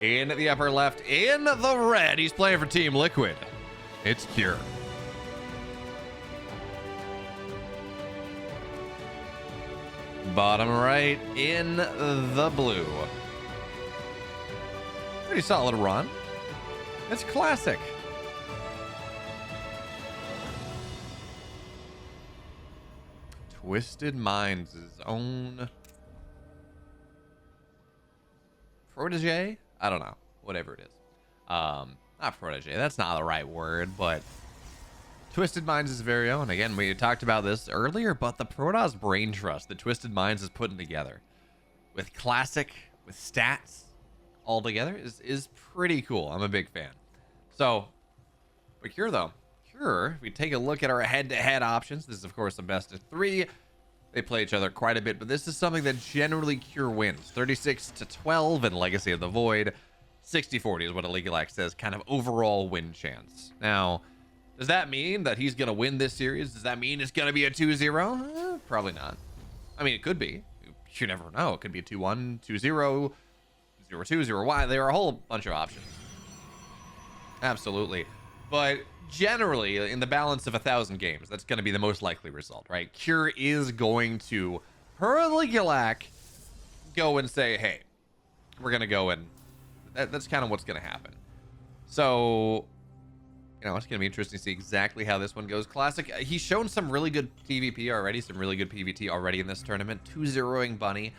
In the upper left, in the red, he's playing for Team Liquid. It's Cure. Bottom right, in the blue. Pretty solid run. It's classic. Twisted Minds' own protege? I don't know. Whatever it is. Not protege. That's not the right word, but Twisted Minds is very own. Again, we talked about this earlier, but the Protoss brain trust that Twisted Minds is putting together with classic, with stats all together is pretty cool. I'm a big fan. So, but Cure though. Cure, if we take a look at our head-to-head options, this is of course the best of 3. They play each other quite a bit, but this is something that generally Cure wins. 36-12 in Legacy of the Void. 60-40 is what Illegal says, kind of overall win chance. Now, does that mean that he's going to win this series? Does that mean it's going to be a 2-0? Probably not. I mean, it could be. You never know. It could be a 2-1, 2-0, 0-2, 0-1. There are a whole bunch of options. Absolutely. But generally, in the balance of 1,000 games, that's going to be the most likely result, right? Cure is going to, per Ligulac, go and say, hey, we're going to go and that's kind of what's going to happen. So, you know, it's going to be interesting to see exactly how this one goes. Classic, he's shown some really good PvP already, some really good PvT already in this tournament. 2-0ing Bunny.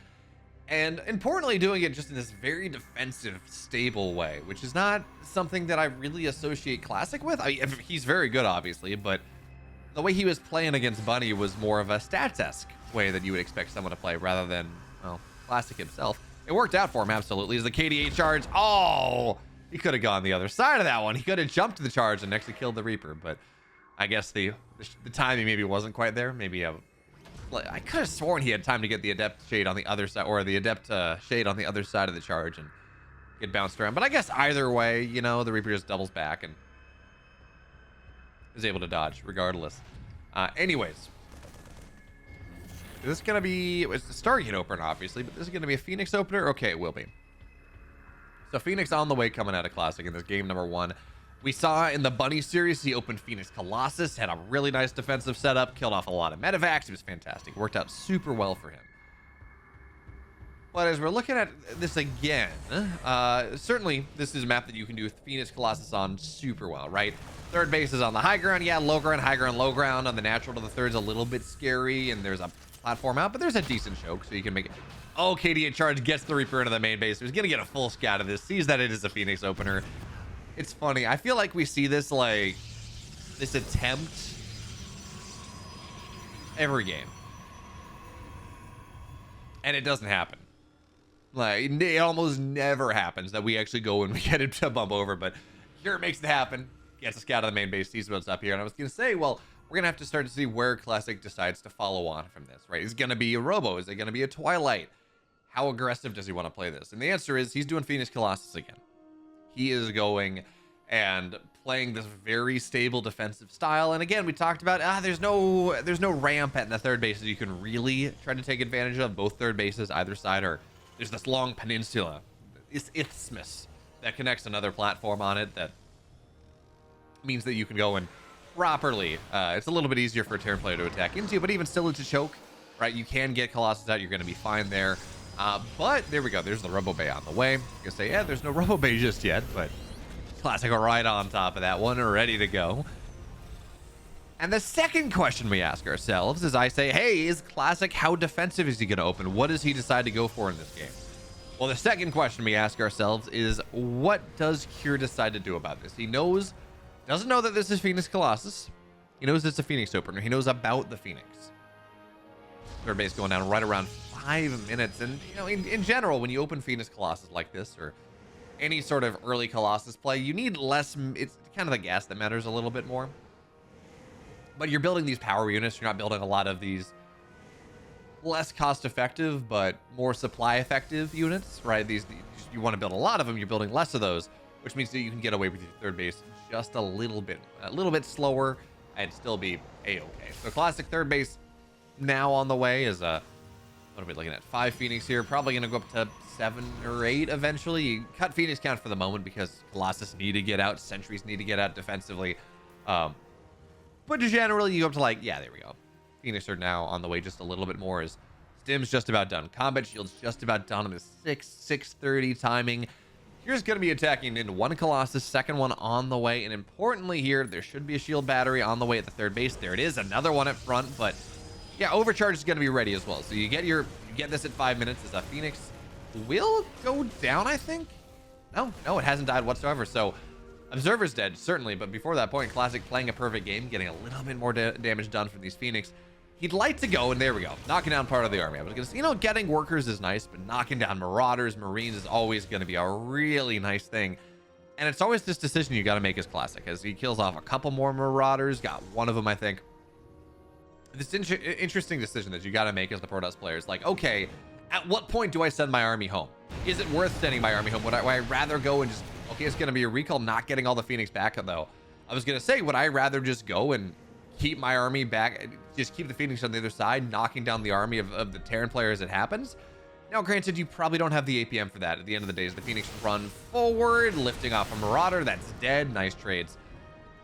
And importantly, doing it just in this very defensive, stable way, which is not something that I really associate Classic with. I mean, he's very good, obviously, but the way he was playing against Bunny was more of a stats-esque way that you would expect someone to play rather than, well, Classic himself. It worked out for him, absolutely. As the KDA charge, oh, he could have gone the other side of that one. He could have jumped to the charge and actually killed the Reaper, but I guess the timing maybe wasn't quite there. Maybe I could have sworn he had time to get the Adept Shade on the other side, or the Adept Shade on the other side of the charge and get bounced around. But I guess either way, you know, the Reaper just doubles back and is able to dodge regardless. Anyways, this is going to be, it's the Stargate opener, obviously, but this is going to be a Phoenix opener. Okay, it will be. So Phoenix on the way coming out of Classic in this game number 1. We saw in the Bunny series, he opened Phoenix Colossus, had a really nice defensive setup, killed off a lot of medevacs. It was fantastic. Worked out super well for him. But as we're looking at this again, certainly this is a map that you can do Phoenix Colossus on super well, right? Third base is on the high ground. Yeah, low ground, high ground, low ground. On the natural to the third is a little bit scary, and there's a platform out, but there's a decent choke, so you can make it. Oh, KDA charge gets the Reaper into the main base. He's going to get a full scout of this, sees that it is a Phoenix opener. It's funny. I feel like we see this, like, this attempt every game. And it doesn't happen. Like, it almost never happens that we actually go and we get him to bump over, but here it makes it happen. Gets a scout of the main base, sees what's up here. And I was going to say, well, we're going to have to start to see where Classic decides to follow on from this, right? Is it going to be a Robo? Is it going to be a Twilight? How aggressive does he want to play this? And the answer is he's doing Phoenix Colossus again. He is going and playing this very stable defensive style. And again, we talked about there's no ramp at the third bases you can really try to take advantage of. Both third bases, either side, or there's this long peninsula, this isthmus that connects another platform on it that means that you can go and properly. It's a little bit easier for a Terran player to attack into, but even still it's a choke, right? You can get Colossus out. You're going to be fine there. But there we go. There's the Robo Bay on the way. You can say, yeah, there's no Robo Bay just yet, but Classic are right on top of that one, ready to go. And the second question we ask ourselves is, I say, hey, is Classic, how defensive is he going to open? What does he decide to go for in this game? Well, the second question we ask ourselves is, what does Cure decide to do about this? He doesn't know that this is Phoenix Colossus. He knows it's a Phoenix opener. He knows about the Phoenix. Third base going down right around 5 minutes. And, you know, in general, when you open Phoenix Colossus like this, or any sort of early Colossus play, you need less. It's kind of the gas that matters a little bit more. But you're building these power units. You're not building a lot of these less cost-effective, but more supply-effective units, right? You want to build a lot of them. You're building less of those, which means that you can get away with your third base just a little bit slower and still be a-okay. So Classic third base now on the way is What are we looking at? 5 Phoenix here. Probably going to go up to 7 or 8 eventually. You cut Phoenix count for the moment because Colossus need to get out. Sentries need to get out defensively. But generally, you go up to like, yeah, there we go. Phoenix are now on the way just a little bit more as Stim's just about done. Combat Shield's just about done on the 6:30 timing. Here's going to be attacking in 1 Colossus, second one on the way. And importantly here, there should be a shield battery on the way at the 3rd base. There it is, another one at front, but yeah, overcharge is going to be ready as well. So you get this at 5 minutes as a Phoenix will go down, I think. No, it hasn't died whatsoever. So Observer's dead, certainly, but before that point, Classic playing a perfect game, getting a little bit more damage done from these Phoenix. He'd like to go, and there we go, knocking down part of the army. I was gonna say, you know, getting workers is nice, but knocking down Marauders, Marines is always gonna be a really nice thing. And it's always this decision you got to make as Classic, as he kills off a couple more Marauders, got one of them, I think. This interesting decision that you got to make as the Protoss players, like, okay, at what point do I send my army home? Is it worth sending my army home? Would I rather go and just, okay, it's gonna be a recall, not getting all the Phoenix back though. I was gonna say, would I rather just go and keep my army back, just keep the Phoenix on the other side, knocking down the army of the Terran player as it happens? Now, granted, you probably don't have the APM for that. At the end of the day, as the Phoenix run forward, lifting off a Marauder, that's dead. Nice trades.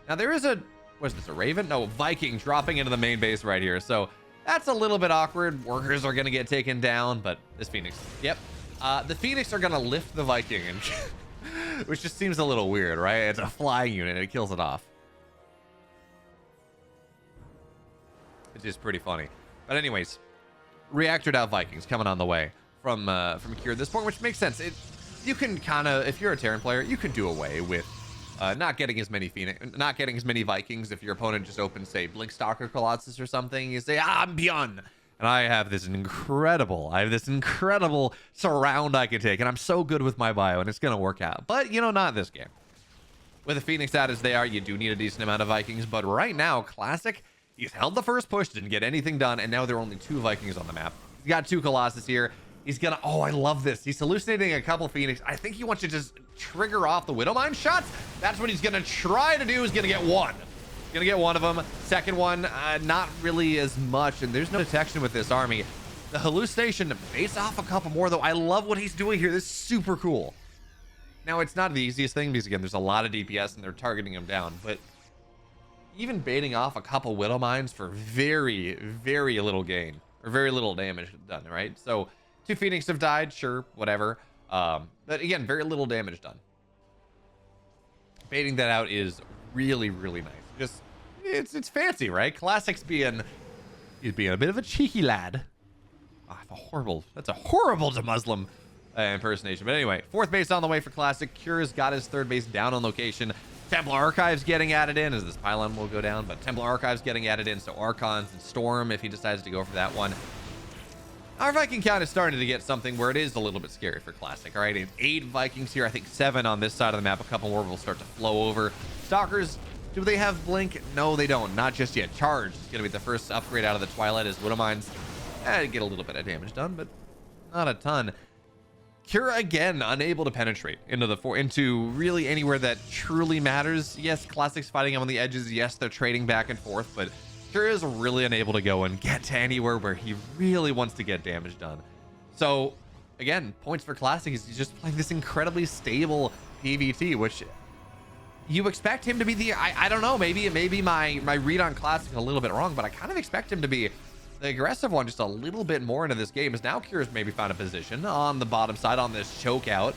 Now, there is a, what is this, a Raven? No, Viking dropping into the main base right here. So that's a little bit awkward. Workers are going to get taken down, but this Phoenix, yep. The Phoenix are going to lift the Viking, and which just seems a little weird, right? It's a flying unit, and it kills it off. It's just pretty funny. But anyways, reactored out Vikings coming on the way from Cure at this point, which makes sense. You can kind of, if you're a Terran player, you can do away with not getting as many Vikings. If your opponent just opens, say, Blinkstalker Colossus or something, you say, I'm beyond. And I have this incredible surround I can take, and I'm so good with my bio, and it's gonna work out. But you know, not this game. With the Phoenix out as they are, you do need a decent amount of Vikings. But right now, Classic, he's held the first push, didn't get anything done, and now there are only 2 Vikings on the map. He's got 2 Colossus here. He's gonna, oh, I love this. He's hallucinating a couple Phoenix. I think he wants to just trigger off the Widowmine shots. That's what he's gonna try to do. He's gonna get one. Gonna get one of them. Second one, not really as much, and there's no detection with this army. The hallucination base off a couple more, though. I love what he's doing here. This is super cool. Now, it's not the easiest thing because, again, there's a lot of DPS, and they're targeting him down, but even baiting off a couple Widowmines for very, very little gain, or very little damage done, right? So 2 Phoenix have died, sure, whatever. But again, very little damage done. Baiting that out is really, really nice. Just, it's fancy, right? Classic's he's being a bit of a cheeky lad. Oh, that's a horrible Muslim impersonation. But anyway, 4th base on the way for Classic. Cure's got his 3rd base down on location. Templar Archives getting added in as this pylon will go down, but Templar Archives getting added in, so Archons and Storm if he decides to go for that one. Our Viking count is starting to get something where it is a little bit scary for Classic. All right, 8 Vikings here, I think 7 on this side of the map. A couple more will start to flow over. Stalkers, do they have Blink? No, they don't. Not just yet. Charge is going to be the first upgrade out of the Twilight as Widowmines get a little bit of damage done, but not a ton. Cure again unable to penetrate into really anywhere that truly matters. Yes, Classic's fighting him on the edges. Yes, they're trading back and forth, but Cure is really unable to go and get to anywhere where he really wants to get damage done. So again, points for Classic is he's just playing this incredibly stable PvT, which you expect him to be the, I don't know, maybe my read on Classic is a little bit wrong, but I kind of expect him to be the aggressive one just a little bit more into this game, as now Cure's maybe found a position on the bottom side on this choke out,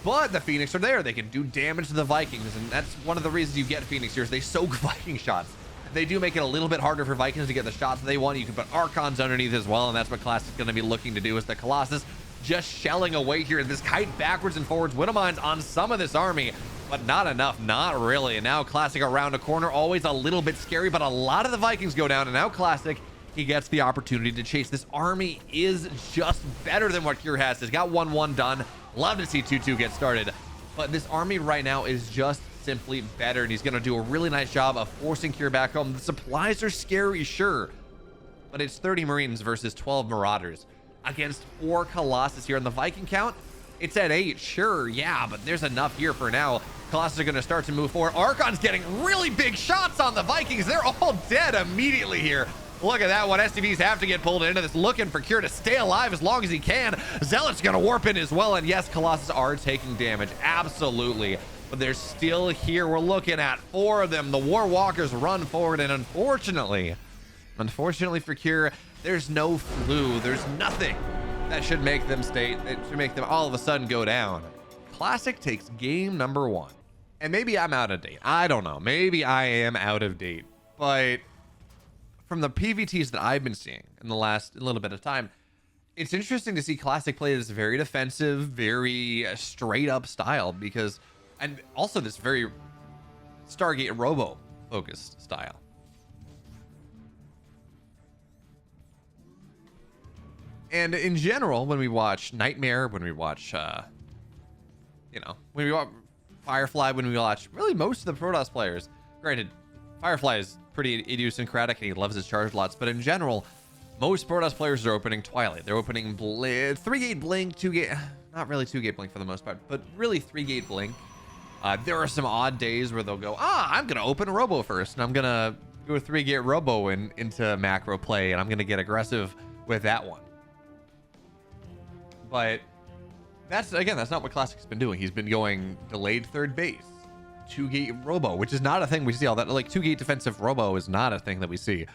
but the Phoenix are there. They can do damage to the Vikings, and that's one of the reasons you get Phoenix here is they soak Viking shots. They do make it a little bit harder for Vikings to get the shots they want. You can put Archons underneath as well, and that's what Classic's going to be looking to do, is the Colossus just shelling away here. This kite backwards and forwards. Widowmines on some of this army, but not enough, not really. And now Classic around a corner, always a little bit scary, but a lot of the Vikings go down, and now Classic, he gets the opportunity to chase. This army is just better than what Cure has. He's got 1-1 done. Love to see 2-2 get started, but this army right now is just simply better, and he's going to do a really nice job of forcing Cure back home. The supplies are scary, sure, but it's 30 Marines versus 12 Marauders against 4 Colossus here. And the Viking count, it's at 8, sure, yeah, but there's enough here for now. Colossus are going to start to move forward. Archon's getting really big shots on the Vikings. They're all dead immediately here. Look at that one. SCVs have to get pulled into this, looking for Cure to stay alive as long as he can. Zealot's gonna warp in as well, and yes, Colossus are taking damage, absolutely, but they're still here. We're looking at 4 of them. The War Walkers run forward, and unfortunately for Cure, there's no flu, there's nothing that should make them all of a sudden go down. Classic takes game number 1, and maybe I'm out of date, I don't know, maybe I am out of date, but from the PvTs that I've been seeing in the last little bit of time, it's interesting to see Classic play this very defensive, very straight up style, because, and also this very Stargate Robo focused style. And in general, when we watch Nightmare, when we watch, when we watch Firefly, when we watch really most of the Protoss players, granted, Firefly is pretty idiosyncratic and he loves his charge lots, but in general, most Protoss players are opening Twilight. They're opening 3-gate Blink, 2-gate, not really 2-gate Blink for the most part, but really 3-gate Blink. There are some odd days where they'll go, I'm gonna open Robo first, and I'm gonna do a 3-gate Robo into macro play, and I'm gonna get aggressive with that one. But that's not what Classic's been doing. He's been going delayed third base, 2-gate Robo, which is not a thing we see all that. Like 2-gate defensive Robo is not a thing that we see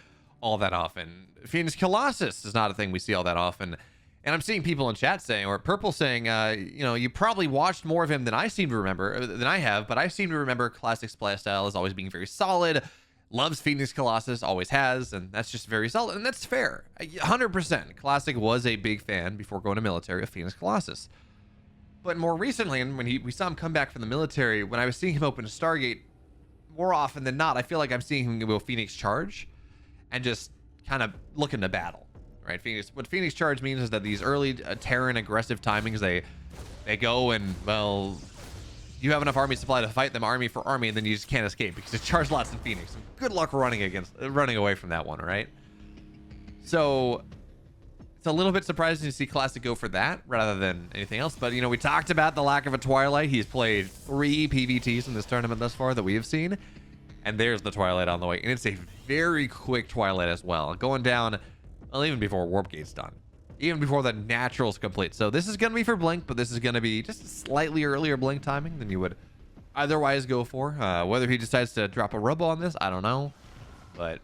all that often. Phoenix Colossus is not a thing we see all that often. And I'm seeing people in chat saying, or Purple saying, you probably watched more of him than I seem to remember, than I have, but I seem to remember Classic's play style as always being very solid. Loves Phoenix Colossus, always has, and that's just very solid, and that's fair. 100%. Classic was a big fan before going to military of Phoenix Colossus. But more recently, and when we saw him come back from the military, when I was seeing him open Stargate, more often than not, I feel like I'm seeing him go Phoenix Charge and just kind of look into battle, right? What Phoenix Charge means is that these early Terran aggressive timings, they go and, well, you have enough army supply to fight them army for army, and then you just can't escape because it's charge lots in Phoenix. Good luck running away from that one, right? So it's a little bit surprising to see Classic go for that rather than anything else. But, we talked about the lack of a Twilight. He's played 3 PvTs in this tournament thus far that we have seen. And there's the Twilight on the way. And it's a very quick Twilight as well. Going down, well, even before Warp Gate's done. Even before the Natural's complete. So this is going to be for Blink, but this is going to be just a slightly earlier Blink timing than you would otherwise go for. Whether he decides to drop a Robo on this, I don't know. But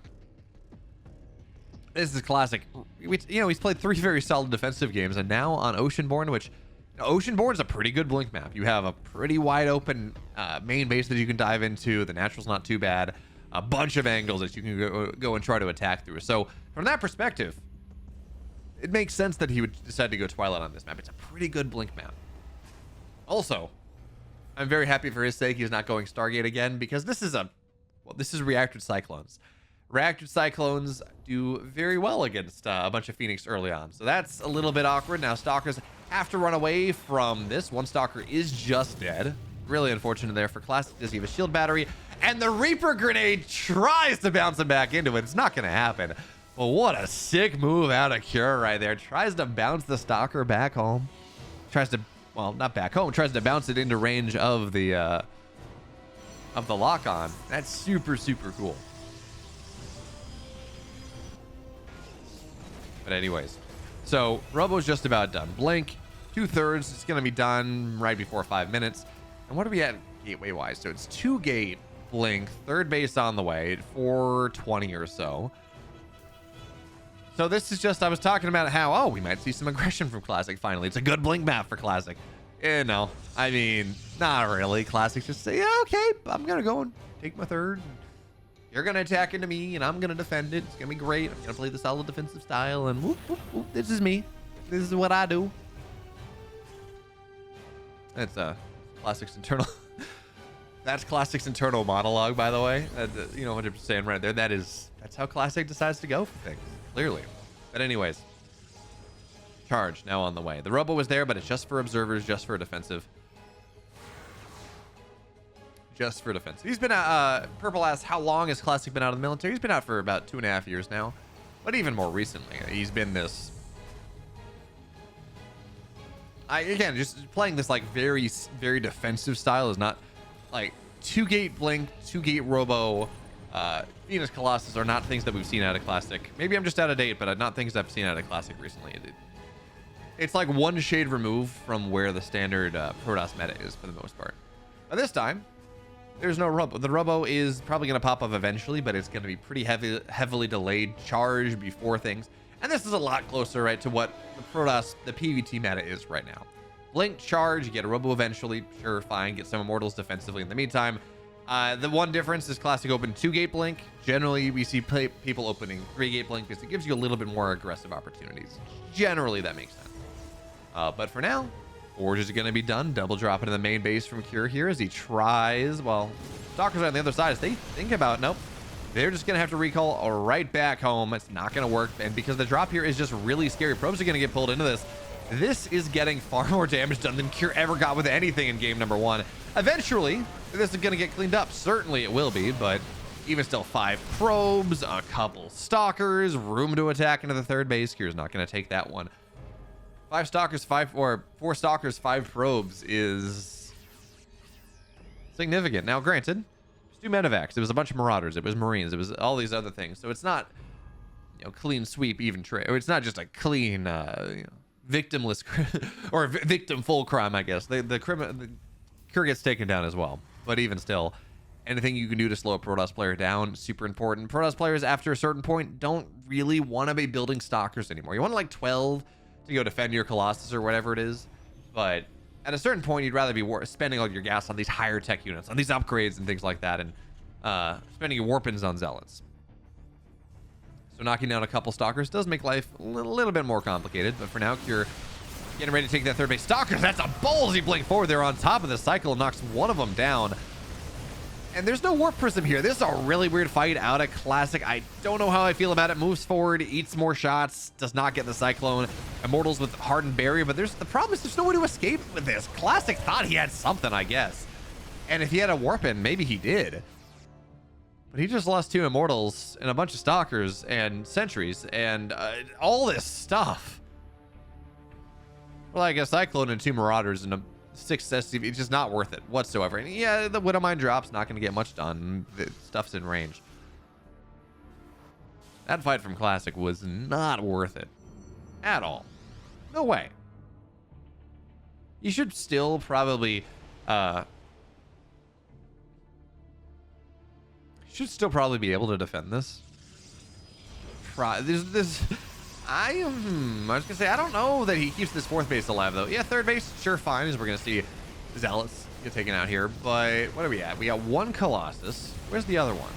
this is Classic. He's played 3 very solid defensive games, and now on Oceanborn, which Oceanborn is a pretty good Blink map. You have a pretty wide open main base that you can dive into. The Natural's not too bad. A bunch of angles that you can go and try to attack through. So from that perspective, it makes sense that he would decide to go Twilight on this map. It's a pretty good Blink map. Also, I'm very happy for his sake he's not going Stargate again, because this is Reacted Cyclones. Reacted Cyclones do very well against a bunch of Phoenix early on. So that's a little bit awkward. Now Stalkers have to run away from this. One Stalker is just dead. Really unfortunate there for Classic. Does he have a shield battery? And the Reaper Grenade tries to bounce him back into it. It's not going to happen. Well, what a sick move out of Cure right there. Tries to bounce the Stalker back home. Tries to, well, not back home. Tries to bounce it into range of the lock-on. That's super, super cool. But anyways, so Robo's just about done. Blink, 2/3. It's going to be done right before 5 minutes. And what are we at gateway-wise? So it's 2-gate Blink, third base on the way, 420 or so. So this is just, I was talking about how, we might see some aggression from Classic finally. It's a good Blink map for Classic. No, I mean, not really. Classic just say, yeah, okay, I'm going to go and take my third. You're going to attack into me, and I'm going to defend it. It's going to be great. I'm going to play the solid defensive style, and whoop, whoop, whoop, this is me. This is what I do. That's Classic's internal... That's Classic's internal monologue, by the way. 100% right there. That's how Classic decides to go for things, clearly. But anyways, charge now on the way. The Robo was there, but it's just for observers, just for defensive. Just for defensive. He's been Purple asks, how long has Classic been out of the military? He's been out for about 2.5 years now, but even more recently, he's been this. Again, just playing this like very, very defensive style is not like 2-gate Blink, 2-gate Robo, Venus Colossus are not things that we've seen out of Classic. Maybe I'm just out of date, but not things I've seen out of Classic recently. It's like one shade removed from where the standard Protoss meta is for the most part. But this time, there's no Rubbo. The Rubbo is probably going to pop up eventually, but it's going to be pretty heavily delayed charge before things. And this is a lot closer, right, to what the Protoss, the PvT meta is right now. Blink, charge, you get a Rubbo eventually, sure, fine, get some Immortals defensively in the meantime. The one difference is Classic open 2-gate blink. Generally, we see people opening 3-gate blink because it gives you a little bit more aggressive opportunities. Generally, that makes sense. But for now, Forge is going to be done. Double drop into the main base from Cure here as he tries. Well, Stalkers are on the other side as they think about, nope. They're just going to have to recall right back home. It's not going to work. And because the drop here is just really scary, probes are going to get pulled into this. This is getting far more damage done than Cure ever got with anything in game number 1. Eventually, this is going to get cleaned up. Certainly it will be, but even still, 5 probes, a couple Stalkers, room to attack into the third base. Cure's not going to take that one. 4 Stalkers, 5 probes is significant. Now, granted, it's 2 medevacs. It was a bunch of Marauders. It was Marines. It was all these other things. So it's not, clean sweep, even trade. Or it's not just a clean, victimless or victim full crime, I guess. The Cure gets taken down as well. But even still, anything you can do to slow a Protoss player down, super important. Protoss players, after a certain point, don't really want to be building Stalkers anymore. You want like 12 to go defend your Colossus or whatever it is, but at a certain point you'd rather be spending all your gas on these higher tech units, on these upgrades and things like that, and spending your warpins on zealots. So knocking down a couple Stalkers does make life a little bit more complicated, but for now, Cure getting ready to take that third base. Stalkers, that's a ballsy blink forward there on top of the cycle, knocks one of them down. And there's no Warp Prism here. This is a really weird fight out of Classic. I don't know how I feel about it. Moves forward, eats more shots, does not get the Cyclone. Immortals with Hardened Barrier, but the problem is there's no way to escape with this. Classic thought he had something, I guess. And if he had a Warpin, maybe he did. But he just lost 2 Immortals and a bunch of Stalkers and Sentries and all this stuff. Well, like a Cyclone and 2 Marauders and a 6 SCV, it's just not worth it whatsoever. And yeah, the Widowmine drop's not going to get much done. The stuff's in range. That fight from Classic was not worth it at all. No way. You should still probably be able to defend this. I was gonna say, I don't know that he keeps this 4th base alive though. Yeah, 3rd base, sure, fine, as we're gonna see Zealots get taken out here. But what are we at? We got 1 Colossus. Where's the other one?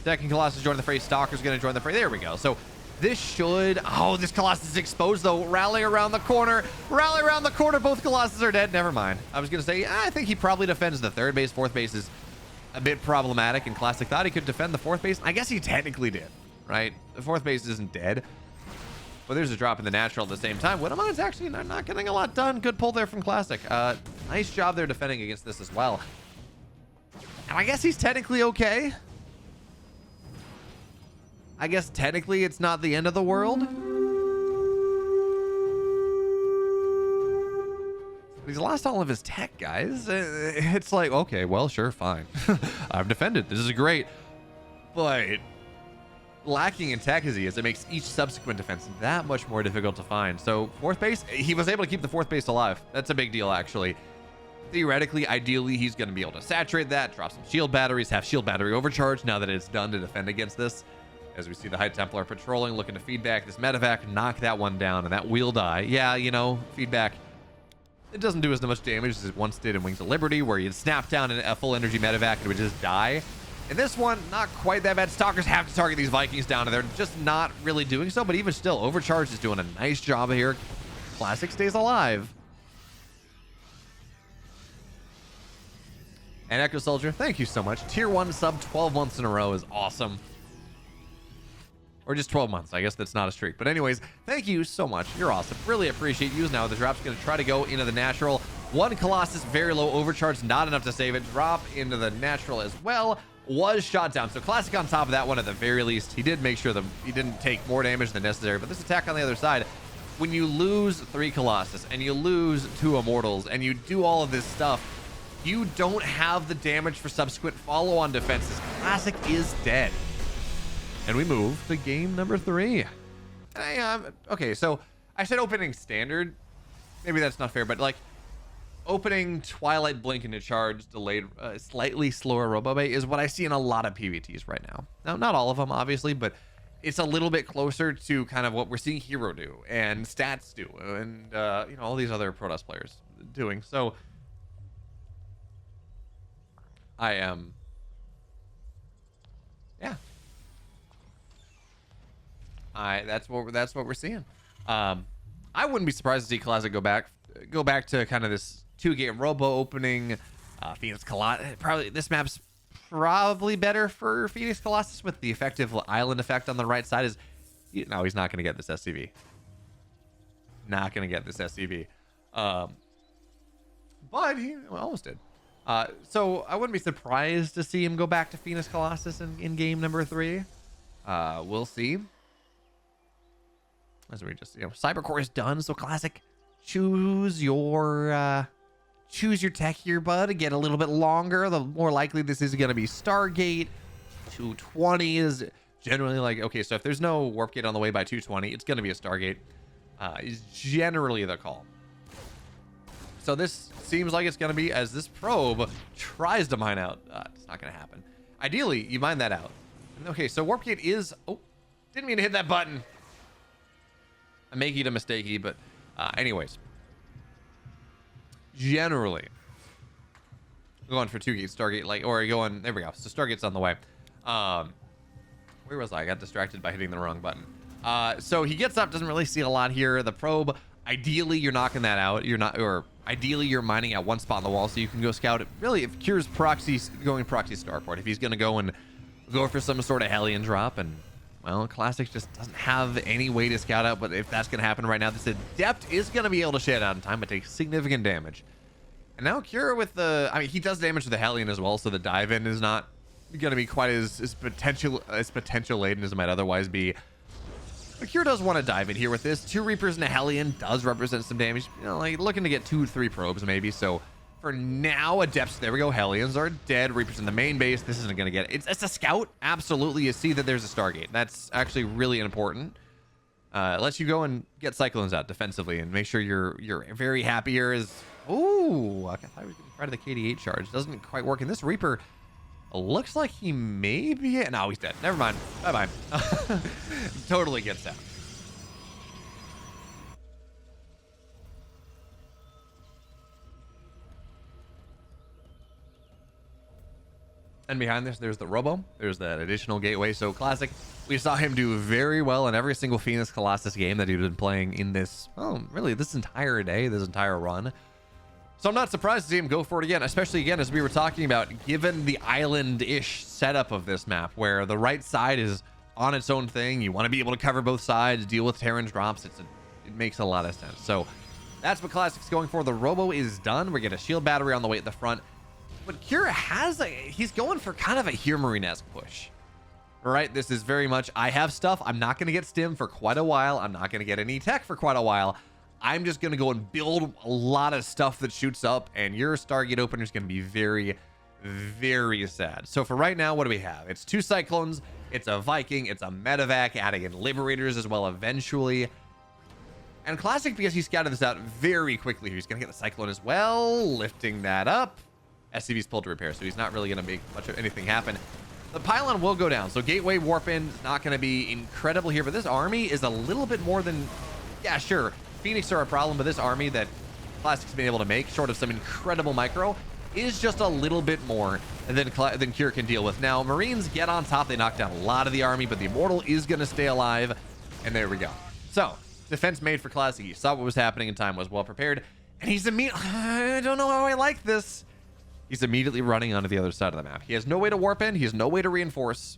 2nd Colossus joined the fray. Stalker's gonna join the fray. There we go. So this should, oh, this Colossus is exposed though. Rally around the corner. Rally around the corner. Both Colossus are dead. Never mind. I was gonna say, I think he probably defends the 3rd base. 4th base is a bit problematic, and Classic thought he could defend the 4th base. I guess he technically did, right? The 4th base isn't dead. But there's a drop in the natural at the same time. Widowmine's actually not getting a lot done. Good pull there from Classic. Nice job there defending against this as well. And I guess he's technically okay. I guess technically it's not the end of the world. But he's lost all of his tech, guys. It's like, okay, well, sure, fine. I've defended. This is great. But lacking in tech as he is, it makes each subsequent defense that much more difficult to find. So 4th base, he was able to keep the 4th base alive. That's a big deal, actually. Theoretically, ideally, he's going to be able to saturate that, drop some shield batteries, have shield battery overcharge now that it's done to defend against this. As we see the High Templar patrolling, looking to feedback this medevac, knock that one down, and that will die. Yeah, feedback, it doesn't do as much damage as it once did in Wings of Liberty, where you'd snap down a full energy medevac and it would just die. In this one, not quite that bad. Stalkers have to target these Vikings down, and they're just not really doing so. But even still, Overcharge is doing a nice job here. Classic stays alive. And Echo Soldier, thank you so much. Tier 1 sub 12 months in a row is awesome. Or just 12 months. I guess that's not a streak. But anyways, thank you so much. You're awesome. Really appreciate you. Now the drop's going to try to go into the natural. 1 Colossus, very low overcharge, not enough to save it. Drop into the natural as well. Was shot down. So Classic on top of that one at the very least. He did make sure that he didn't take more damage than necessary. But this attack on the other side, when you lose 3 Colossus and you lose 2 Immortals and you do all of this stuff, you don't have the damage for subsequent follow-on defenses. Classic is dead. And we move to game number 3. Okay, so I said opening standard. Maybe that's not fair, but like opening Twilight Blink into charge delayed, slightly slower RoboBay is what I see in a lot of PvTs right now. Now, not all of them, obviously, but it's a little bit closer to kind of what we're seeing Hero do and Stats do, and you know, all these other Protoss players doing. So I am, yeah. That's what we're seeing. I wouldn't be surprised to see Classic go back to kind of this 2-game robo opening. Phoenix Colossus, probably this map's probably better for Phoenix Colossus with the effective island effect on the right side. No, he's not going to get this SCV. Not going to get this SCV. But he almost did. So I wouldn't be surprised to see him go back to Phoenix Colossus in game number 3. We'll see. As we just, Cybercore is done, so Classic, choose your tech here, bud. To get a little bit longer, the more likely this is going to be Stargate. 220 is generally like, okay, so if there's no warp gate on the way by 220, it's going to be a Stargate. Is generally the call. So this seems like it's going to be, as this probe tries to mine out. It's not going to happen. Ideally, you mine that out. Okay, so warp gate is, oh, didn't mean to hit that button. I'm making it a mistakey, but anyways. Generally, going for 2-gate Stargate, like, or going, there we go. So Stargate's on the way. Where was I? Got distracted by hitting the wrong button. So he gets up, doesn't really see a lot here. The probe, ideally, you're knocking that out. Or ideally, you're mining at one spot on the wall so you can go scout it. Really, if Cure's going proxy starport, if he's going to go and go for some sort of Hellion drop, and well, Classic just doesn't have any way to scout out, but if that's going to happen right now, this Adept is going to be able to shed out in time, but take significant damage. And now Cure with the, I mean, he does damage to the Hellion as well, so the dive-in is not going to be quite as potential laden as it might otherwise be. But Cure does want to dive in here with this. 2 Reapers and a Hellion does represent some damage. Like looking to get 2-3 probes maybe, so for now, Adepts, there we go. Hellions are dead. Reapers in the main base. This isn't going to get it. It's a scout. Absolutely. You see that there's a Stargate. That's actually really important. Lets you go and get Cyclones out defensively and make sure you're very happy here. Ooh, I thought we could try to the KD8 charge. Doesn't quite work. And this Reaper looks like he may be. No, he's dead. Never mind. Bye-bye. Totally gets out. And behind this, there's the Robo. There's that additional gateway. So Classic, we saw him do very well in every single Phoenix Colossus game that he'd been playing in this, really this entire day, this entire run. So I'm not surprised to see him go for it again, especially again, as we were talking about, given the island-ish setup of this map, where the right side is on its own thing. You want to be able to cover both sides, deal with Terran drops. It makes a lot of sense. So that's what Classic's going for. The Robo is done. We get a shield battery on the way at the front. But Cure he's going for kind of a Marine-esque push. All right, this is very much, I have stuff. I'm not going to get stim for quite a while. I'm not going to get any tech for quite a while. I'm just going to go and build a lot of stuff that shoots up, and your Stargate opener is going to be very, very sad. So for right now, what do we have? It's 2 Cyclones, it's a Viking, it's a Medevac, adding in Liberators as well eventually. And Classic, because he scouted this out very quickly, he's going to get the Cyclone as well, lifting that up. SCV's pulled to repair, so he's not really going to make much of anything happen. The pylon will go down, so Gateway Warp In is not going to be incredible here, but this army is a little bit more than, yeah, sure, Phoenix are a problem, but this army that Classic's been able to make, short of some incredible micro, is just a little bit more than Cure can deal with. Now, Marines get on top, they knock down a lot of the army, but the Immortal is going to stay alive, and there we go. So, defense made for Classic. He saw what was happening in time, was well prepared, and he's I don't know how I like this. He's immediately running onto the other side of the map. He has no way to warp in. He has no way to reinforce.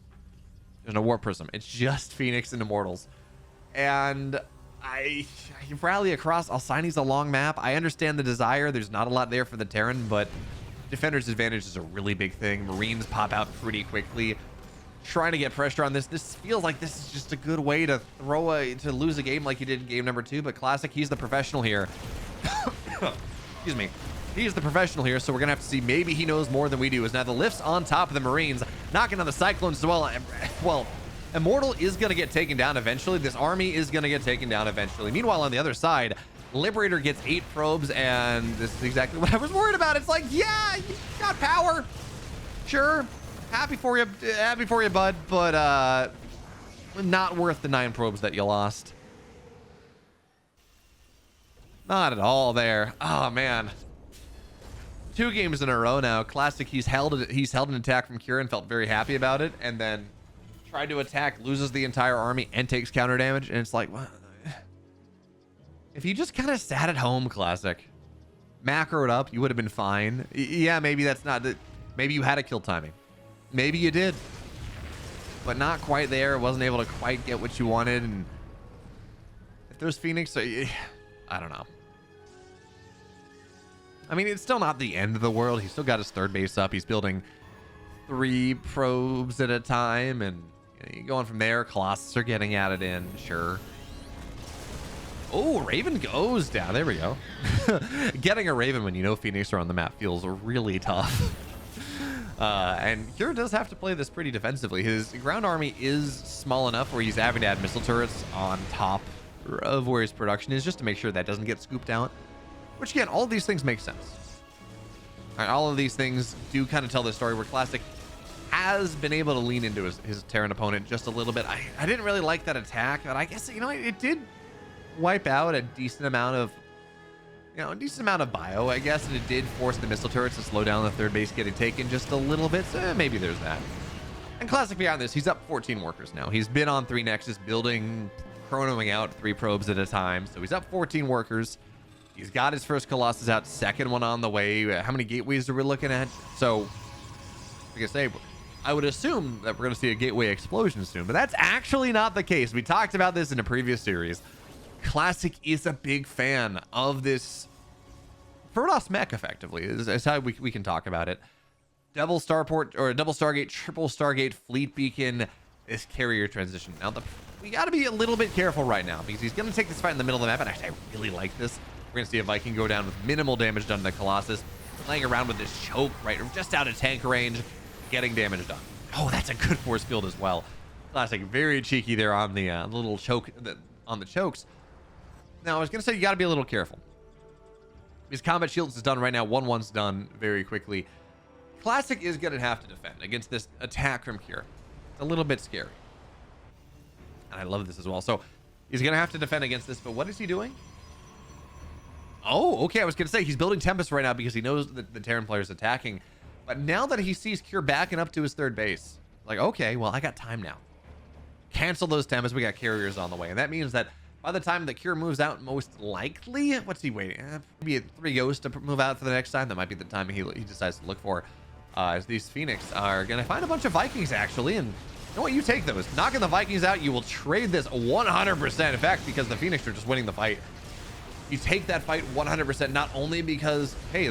There's no warp prism. It's just Phoenix and Immortals. And I rally across. Alcyoni's a long map. I understand the desire. There's not a lot there for the Terran, but Defender's advantage is a really big thing. Marines pop out pretty quickly. Trying to get pressure on this. This feels like this is just a good way to to lose a game like you did in game number 2. But Classic, he's the professional here. Excuse me. He's the professional here, so we're gonna have to see. Maybe he knows more than we do. Is now the lifts on top of the Marines, knocking on the Cyclones as well. Well, Immortal is gonna get taken down eventually. This army is gonna get taken down eventually. Meanwhile, on the other side, Liberator gets 8 probes, and this is exactly what I was worried about. It's like, yeah, you got power, sure, happy for you, bud, but not worth the 9 probes that you lost. Not at all there. Oh man. 2 games in a row now. Classic, he's held an attack from Cure and felt very happy about it, and then tried to attack, loses the entire army, and takes counter damage. And it's like, what? If you just kind of sat at home, Classic, macroed up, you would have been fine. Yeah, maybe that's not the. Maybe you had a kill timing. Maybe you did, but not quite there. Wasn't able to quite get what you wanted. And if there's Phoenix, I don't know. I mean, it's still not the end of the world. He's still got his 3rd base up. He's building 3 probes at a time, and going from there. Colossus are getting added in, sure. Oh, Raven goes down. There we go. Getting a Raven when you know Phoenix are on the map feels really tough. And Cure does have to play this pretty defensively. His ground army is small enough where he's having to add missile turrets on top of where his production is, just to make sure that doesn't get scooped out. Which again, all of these things make sense. All right, all of these things do kind of tell the story where Classic has been able to lean into his Terran opponent just a little bit. I didn't really like that attack, but I guess, it did wipe out a decent amount of bio, I guess, and it did force the missile turrets to slow down the 3rd base getting taken just a little bit, so maybe there's that. And Classic beyond this, he's up 14 workers now. He's been on 3 Nexus, building, chronoing out 3 probes at a time, so he's up 14 workers. He's got his first Colossus out, 2nd one on the way. How many gateways are we looking at? So, like I say, I would assume that we're going to see a gateway explosion soon, but that's actually not the case. We talked about this in a previous series. Classic is a big fan of this Protoss mech, effectively. Is how we can talk about it. Double Starport, or double Stargate, triple Stargate, fleet beacon, this carrier transition. Now, we got to be a little bit careful right now, because he's going to take this fight in the middle of the map, and actually, I really like this. We're going to see a Viking go down with minimal damage done to the Colossus, playing around with this choke, right, just out of tank range, getting damage done. Oh, that's a good force field as well. Classic, very cheeky there on the little choke, on the chokes. Now, I was going to say, you got to be a little careful. His combat shields is done right now. 1-1's done very quickly. Classic is going to have to defend against this attack from Cure. It's a little bit scary. And I love this as well. So, he's going to have to defend against this, but what is he doing? Oh, okay, I was going to say, he's building Tempest right now because he knows that the Terran player is attacking. But now that he sees Cure backing up to his 3rd base, like, okay, well, I got time now. Cancel those Tempests. We got carriers on the way. And that means that by the time the Cure moves out, most likely, what's he waiting? Maybe 3 Ghosts to move out for the next time. That might be the time he decides to look for. As these Phoenix are going to find a bunch of Vikings, actually. And you know what? You take those. Knocking the Vikings out, you will trade this 100%. In fact, because the Phoenix are just winning the fight. You take that fight 100%, not only because, hey,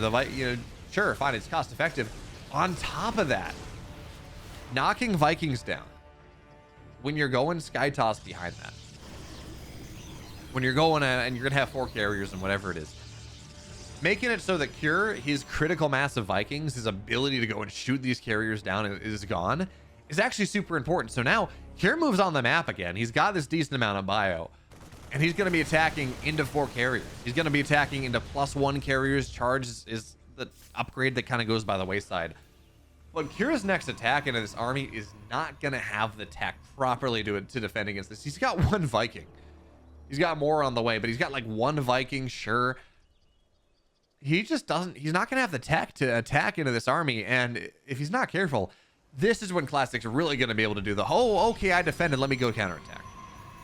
sure, fine, it's cost effective. On top of that, knocking Vikings down when you're going Sky Toss behind that. When you're going and you're going to have 4 carriers and whatever it is. Making it so that Cure, his critical mass of Vikings, his ability to go and shoot these carriers down is gone, is actually super important. So now, Cure moves on the map again. He's got this decent amount of bio. And he's going to be attacking into 4 carriers. He's going to be attacking into +1 carriers. Charge is the upgrade that kind of goes by the wayside. But Cure's next attack into this army is not going to have the tech properly to defend against this. He's got 1 Viking. He's got more on the way, but he's got like 1 Viking, sure. He just doesn't, he's not going to have the tech to attack into this army. And if he's not careful, this is when Classic's really going to be able to do the, oh, okay, I defended, let me go counterattack.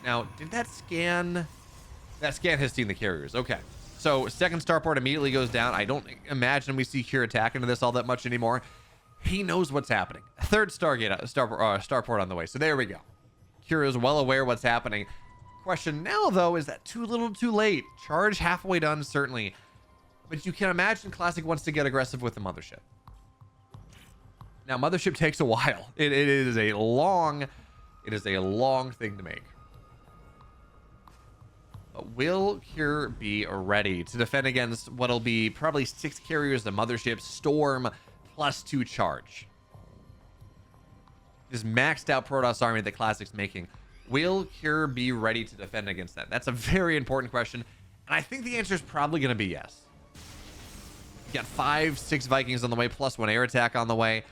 Now, did that scan? That scan has seen the carriers. Okay. So, 2nd Starport immediately goes down. I don't imagine we see Cure attack into this all that much anymore. He knows what's happening. 3rd Starport on the way. So, there we go. Cure is well aware what's happening. Question now, though, is that too little too late? Charge halfway done, certainly. But you can imagine Classic wants to get aggressive with the Mothership. Now, Mothership takes a while. It is a long thing to make. Will Cure be ready to defend against what'll be probably 6 carriers, the mothership, Storm, +2 charge? This maxed out Protoss army that Classic's making. Will Cure be ready to defend against that? That's a very important question. And I think the answer is probably going to be yes. You got 5-6 Vikings on the way, +1 air attack on the way.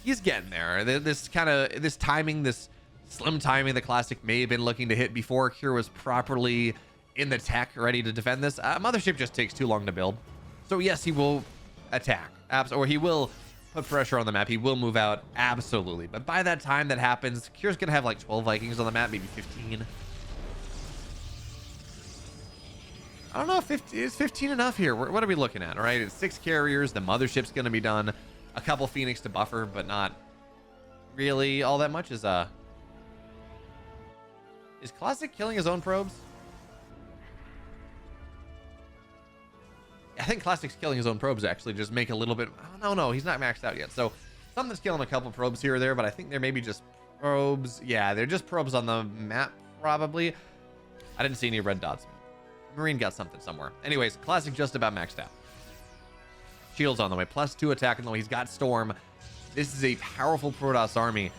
He's getting there. This timing, this slim timing that Classic may have been looking to hit before Cure was properly in the tech ready to defend this. Mothership just takes too long to build. So yes, he will attack. Or he will put pressure on the map. He will move out. Absolutely. But by that time that happens, Cure's going to have like 12 Vikings on the map, maybe 15. I don't know if is 15 enough here. What are we looking at? All right, it's 6 carriers. The mothership's going to be done. A couple Phoenix to buffer, but not really all that much. Is Classic killing his own probes? I think Classic's killing his own probes actually. Just make a little bit. Oh, no, he's not maxed out yet. So something's killing a couple probes here or there, but I think they're maybe just probes. Yeah, they're just probes on the map probably. I didn't see any red dots. Marine got something somewhere. Anyways, Classic just about maxed out. Shields on the way, +2 attack on the way. He's got Storm. This is a powerful Protoss army.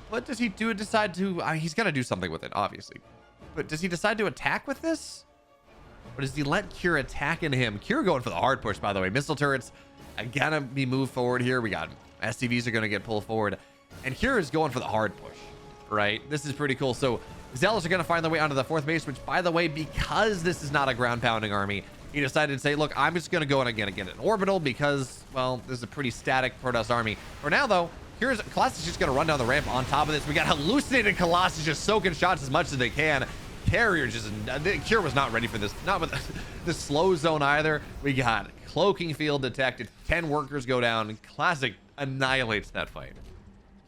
What does he decide to... he's going to do something with it, obviously. But does he decide to attack with this? Or does he let Cure attack into him? Cure going for the hard push, by the way. Missile turrets are going to be moved forward here. We got SCVs are going to get pulled forward. And Cure is going for the hard push, right? This is pretty cool. So Zealots are going to find their way onto the 4th base, which, by the way, because this is not a ground-pounding army, he decided to say, look, I'm just going to go in and get an orbital because, well, this is a pretty static Protoss army. For now, though, here's Colossus just going to run down the ramp on top of this. We got hallucinated Colossus just soaking shots as much as they can. Carrier just... Cure was not ready for this. Not with the slow zone either. We got cloaking field detected. 10 workers go down. Classic annihilates that fight.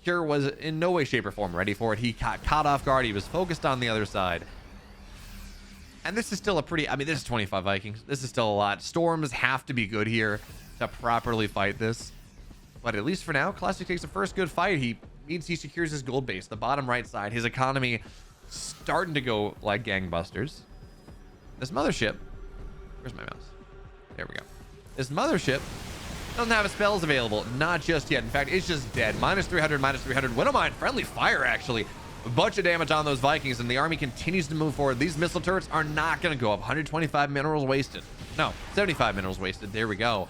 Cure was in no way, shape, or form ready for it. He got caught off guard. He was focused on the other side. And this is still a pretty... I mean, this is 25 Vikings. This is still a lot. Storms have to be good here to properly fight this. But at least for now, Classic takes the first good fight. He means he secures his gold base. The bottom right side. His economy starting to go like gangbusters. This mothership... Where's my mouse? There we go. This mothership doesn't have spells available. Not just yet. In fact, it's just dead. -300, -300. Widowmine, friendly fire, actually. A bunch of damage on those Vikings, and the army continues to move forward. These missile turrets are not going to go up. 125 minerals wasted. No, 75 minerals wasted. There we go.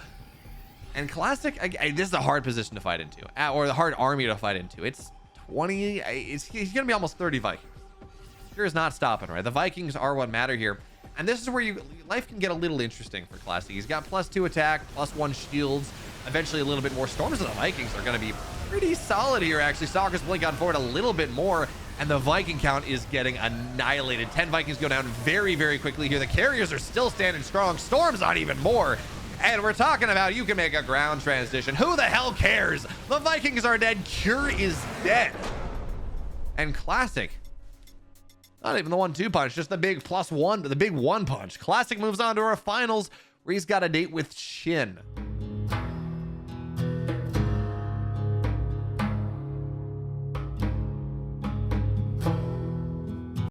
And Classic, this is a hard position to fight into, or the hard army to fight into. It's 20. He's going to be almost 30 Vikings. Cure is not stopping, right? The Vikings are what matter here. And this is where life can get a little interesting for Classic. He's got +2 attack, +1 shields, eventually a little bit more. Storms of the Vikings are going to be pretty solid here, actually. Stalkers blink on forward a little bit more, and the Viking count is getting annihilated. 10 Vikings go down very, very quickly here. The carriers are still standing strong. Storms on even more. And we're talking about you can make a ground transition. Who the hell cares? The Vikings are dead. Cure is dead. And Classic... not even the 1-2 punch, just the big +1, the big 1 punch. Classic moves on to our finals, where he's got a date with Shin.